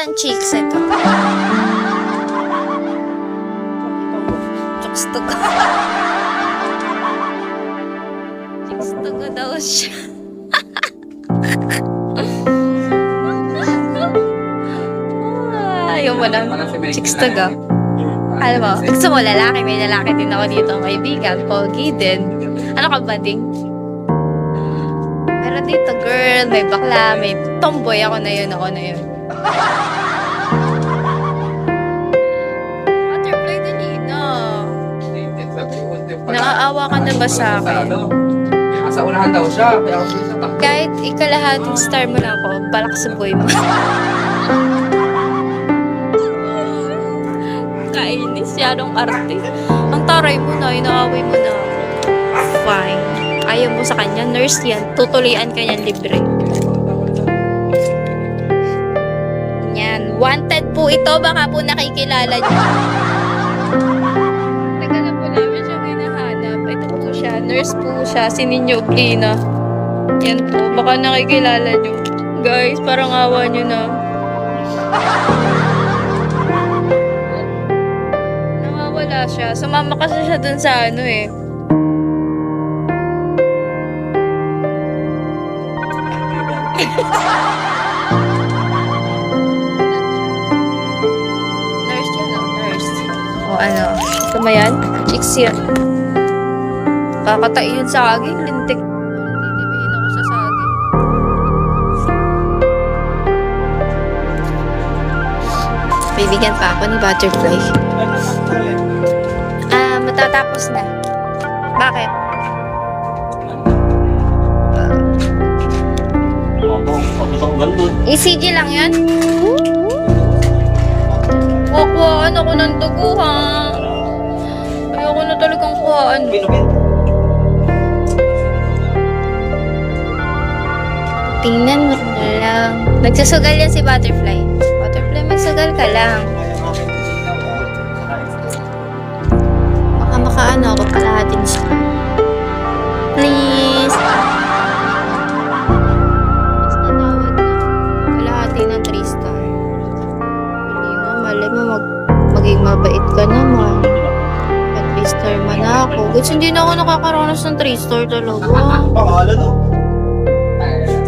naman, chicks. Ito. Chicks to go. Chicks to go daw siya. Ayaw mo lang. Chicks to go. Alam mo, gusto mo lalaki. May lalaki din ako dito. Kaibigan, pogi din. Ano ka ba, ding? Pero dito, girl, may bakla, may tomboy. Ako na yun. Butterfly dali na. Nakaawa ka na ba sa akin? Sa unahan daw siya. Kaya ako sa takbo. Kahit ikalahating star mo lang ako, balak sa boy mo. Kainis, yanong arte. Ang taray mo na, inaaway mo na. Fine. Ayaw mo sa kanya, nurse yan. Tutulian ka yan, libre. Yan. Wanted po ito. Baka po nakikilala niyo. Tagal na po namin siya hinahanap. Ito po siya. Nurse po siya. Si Ninyo Oblina. Yan po. Baka nakikilala niyo. Guys, parang awa niyo na. Nawawala siya. Sumama kasi siya dun sa ano eh. Nurse yan, oh, nurse. O ano, ito ba yan? Chicks yan. Kakatay yun sa saging, lintik. Titibihin ako sa saging. Bibigyan pa ako ni Butterfly. Matatapos na. Bakit? ECG lang yan? Kuhaan ako ng dugo, ha? Ayoko na talagang kuhaan. Tingnan mo na lang. Nagsusugal yan si Butterfly. Butterfly, magsugal ka lang. Baka makaano ako kalahating siya. Please. Maging mabait ka naman. At 3-star man ako. Gusto hindi na ako nakakaranas ng 3-star talaga. Pangalan o?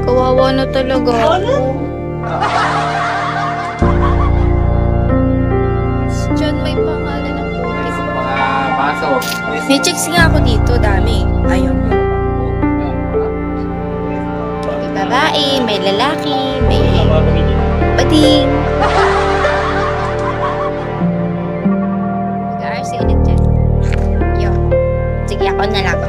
Kawawa na talaga ako. Diyan may pangalan ng puti. Paso. May chicks nga ako dito, dami. Ayun. May babae, may lalaki, may bading. Sige, ako na lang.